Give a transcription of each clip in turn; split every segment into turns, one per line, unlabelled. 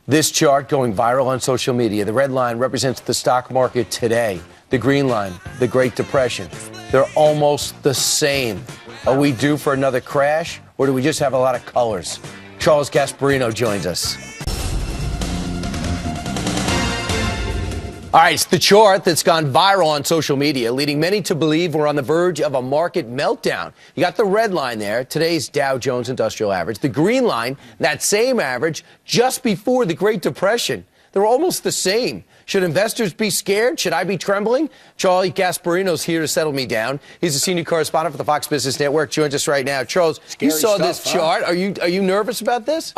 This chart going viral on social media. The red line represents the stock market today. The green line, the Great Depression. They're almost the same. Are we due for another crash, or do we just have a lot of colors? Charles Gasparino joins us. All right, it's the chart that's gone viral on social media, leading many to believe we're on the verge of a market meltdown. You got the red line there, today's Dow Jones Industrial Average. The green line, that same average, just before the Great Depression. They're almost the same. Should investors be scared? Should I be trembling? Charlie Gasparino's here to settle me down. He's a senior correspondent for the Fox Business Network. Joins us right now. Charles, you saw this chart. Are you nervous about this?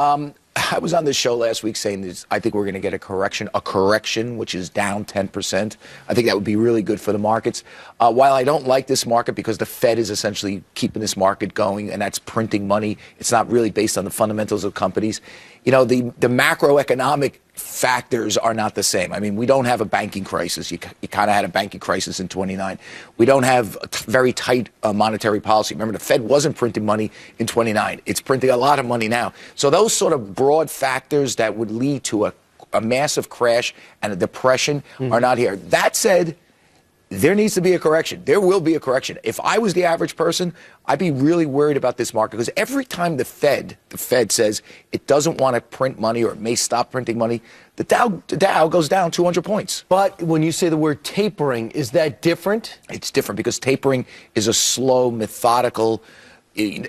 I was on this show last week saying this, I think we're going to get a correction, which is down 10%. I think that would be really good for the markets. While I don't like this market because the Fed is essentially keeping this market going, and that's printing money, it's not really based on the fundamentals of companies. You know, the macroeconomic factors are not the same. I mean, we don't have a banking crisis. You kind of had a banking crisis in 29. We don't have a very tight monetary policy. Remember, the Fed wasn't printing money in 29. It's printing a lot of money now. So those sort of broad factors that would lead to a massive crash and a depression are not here. That said, there needs to be a correction. There will be a correction. If I was the average person, I'd be really worried about this market because every time the Fed says it doesn't want to print money or it may stop printing money, the Dow goes down 200 points.
But when you say the word tapering, is that different?
It's different because tapering is a slow, methodical.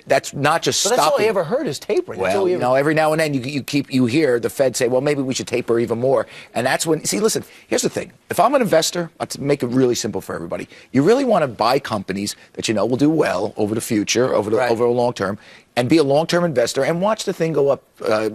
That's not just stopping.
That's all I ever heard is tapering.
Well, every now and then you hear the Fed say, well, maybe we should taper even more. And that's when, see, listen, here's the thing. If I'm an investor, let's make it really simple for everybody. You really want to buy companies that you know will do well over the future, over a long term, and be a long-term investor and watch the thing go up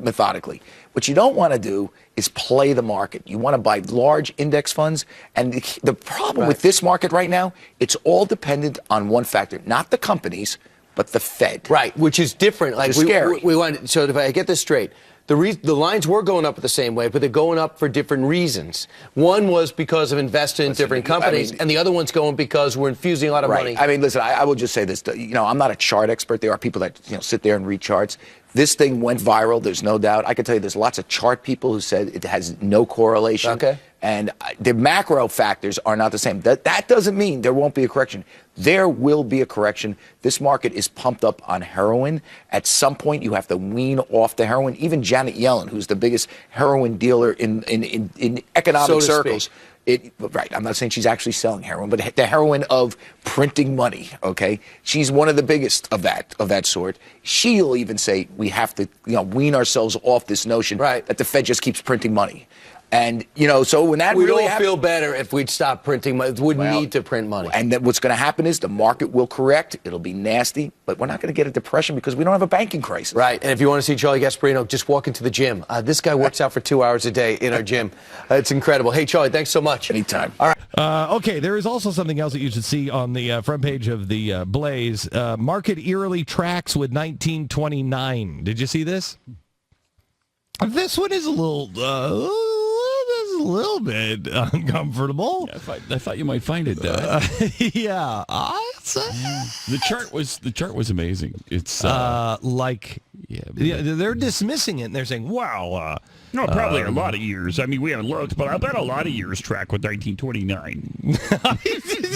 methodically. What you don't want to do is play the market. You want to buy large index funds. And the problem with this market right now, it's all dependent on one factor, not the companies, but the Fed.
Right, which is different.
Like scary.
So if I get this straight, the lines were going up the same way, but they're going up for different reasons. One was because of investing in different companies, and the other one's going because we're infusing a lot of money.
I mean, listen, I will just say this. I'm not a chart expert. There are people that sit there and read charts. This thing went viral. There's no doubt. I can tell you there's lots of chart people who said it has no correlation.
Okay.
And the macro factors are not the same. That doesn't mean there won't be a correction. There will be a correction. This market is pumped up on heroin. At some point, you have to wean off the heroin. Even Janet Yellen, who's the biggest heroin dealer in economic circles. Right. I'm not saying she's actually selling heroin, but the heroin of printing money. OK, she's one of the biggest of that sort. She'll even say we have to wean ourselves off this notion that the Fed just keeps printing money. And, so when that
we
really
happens, feel better if we'd stop printing money. We wouldn't need to print money.
And then what's going to happen is the market will correct. It'll be nasty, but we're not going to get a depression because we don't have a banking crisis.
Right. And if you want to see Charlie Gasparino, just walk into the gym. This guy works out for 2 hours a day in our gym. It's incredible. Hey, Charlie, thanks so much.
Anytime.
All right.
Okay, there is also something else that you should see on the front page of the Blaze. Market eerily tracks with 1929. Did you see this? This one is a little bit uncomfortable.
Yeah, I thought you might find it.
Yeah,
the chart was amazing. It's
they're dismissing it and they're saying, "Wow,
no, probably a lot of years. I mean, we haven't looked, but I bet a lot of years track with 1929."
I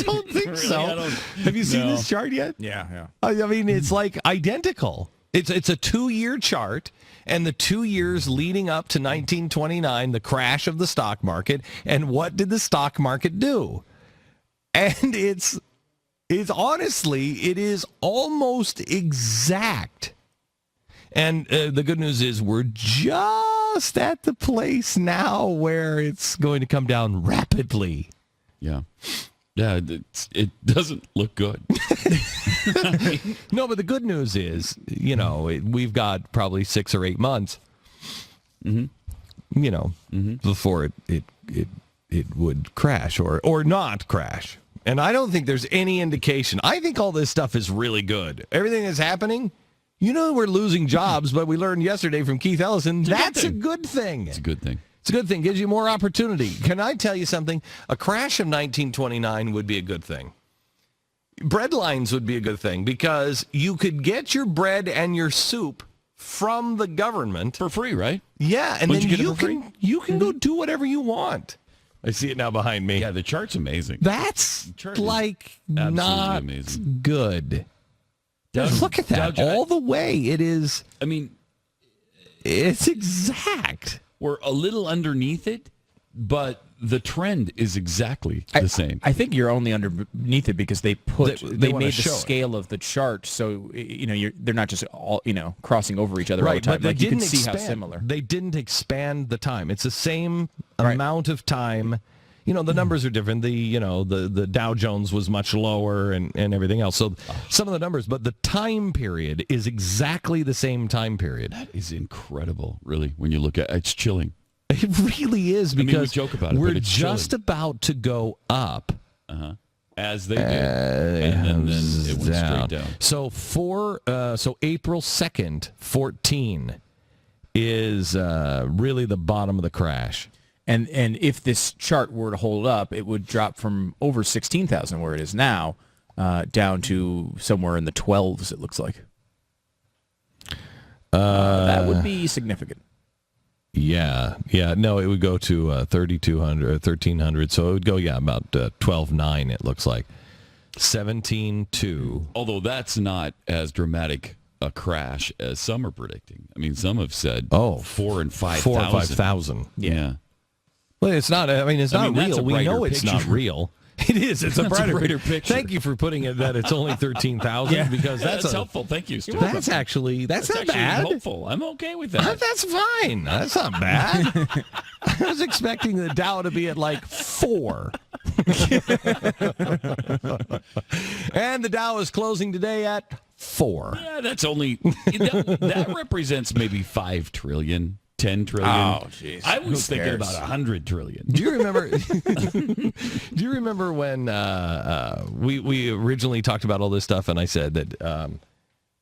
don't think so. Have you seen this chart yet?
Yeah.
I mean, it's like identical. It's a 2-year chart. And the 2 years leading up to 1929, the crash of the stock market, and what did the stock market do? And it's honestly, it is almost exact. And the good news is we're just at the place now where it's going to come down rapidly.
Yeah. Yeah, it doesn't look good.
No, but the good news is, we've got probably 6 or 8 months, before it would crash or not crash. And I don't think there's any indication. I think all this stuff is really good. Everything that's happening, we're losing jobs, but we learned yesterday from Keith Ellison, that's a good thing.
It's a good thing.
It's a good thing. Gives you more opportunity. Can I tell you something? A crash of 1929 would be a good thing. Bread lines would be a good thing because you could get your bread and your soup from the government
For free, right?
Yeah, and
Wouldn't
then
you get it for
you can go do whatever you want. I see it now behind me.
Yeah, the chart's amazing.
That's
chart is
like
absolutely
not
amazing.
good.
Doug,
Look at that.
Doug,
all the way. It is.
I mean,
It's exact.
we're a little underneath it, but the trend is exactly the same.
I think you're only underneath it because they
They wanna
made the
show it.
scale of the chart, so they're not just all crossing over each other all the
Right,
time.
but they
Like you
didn't
can see
expand.
how similar.
They didn't expand the time. It's the same
Right.
amount of time. The numbers are different. The Dow Jones was much lower and everything else. So some of the numbers, but the time period is exactly the same time period.
That is incredible, really, when you look at it. It's chilling.
It really is because
we joke about it,
we're
but it's
just
chilling.
about to go up.
As they did. And then it went straight down.
So so April 2nd, 14 is really the bottom of the crash.
And if this chart were to hold up, it would drop from over 16,000 where it is now down to somewhere in the 12s. It looks like that would be significant.
Yeah. No, it would go to 3,200 or 1,300. So it would go about 12.9. It looks like 17.2.
Although that's not as dramatic a crash as some are predicting. I mean, some have said 4 and 5,000.
4 or 5,000.
Yeah.
Well, it's not. I mean, it's not
that's
real.
a
We know
brighter
it's
picture.
not real. It is. It's a
That's a
brighter,
brighter picture.
Thank you for putting it that it's only 13,000 because
That's helpful. Thank you, Stu.
That's not
actually
bad.
hopeful. I'm okay with that.
That's fine. That's not bad. I was expecting the Dow to be at like 4. And the Dow is closing today at 4.
Yeah, that's only that represents maybe 5 trillion, 10 trillion.
Oh, jeez.
I was
Who
thinking
cares?
about 100 trillion.
Do you remember? Do you remember when we originally talked about all this stuff, and I said that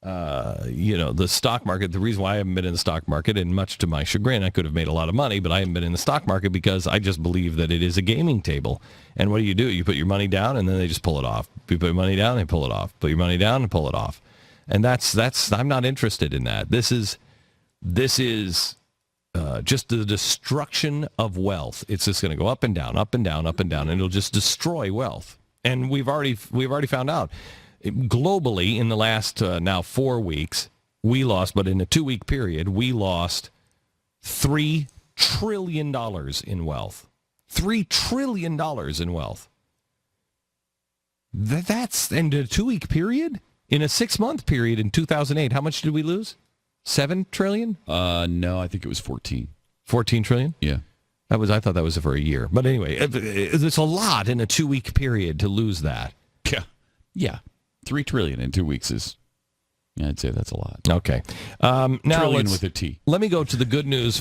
the stock market. The reason why I haven't been in the stock market, and much to my chagrin, I could have made a lot of money, but I haven't been in the stock market because I just believe that it is a gaming table. And what do? You put your money down, and then they just pull it off. You put your money down, they pull it off. Put your money down, and pull it off. And that's. I'm not interested in that. This is. Just the destruction of wealth. It's just going to go up and down, up and down, up and down, and it'll just destroy wealth. And we've already found out globally in the last now 4 weeks we lost, but in a 2-week period we lost $3 trillion in wealth. $3 trillion in wealth. That's in a 2-week period. In a 6-month period in 2008, how much did we lose? 7 trillion?
No, I think it was 14.
14 trillion?
Yeah.
I thought that was for a year. But anyway, it's a lot in a 2-week period to lose that.
Yeah. 3 trillion in 2 weeks is, I'd say that's a lot.
Okay. Now
Trillion with a T.
Let me go to the good news.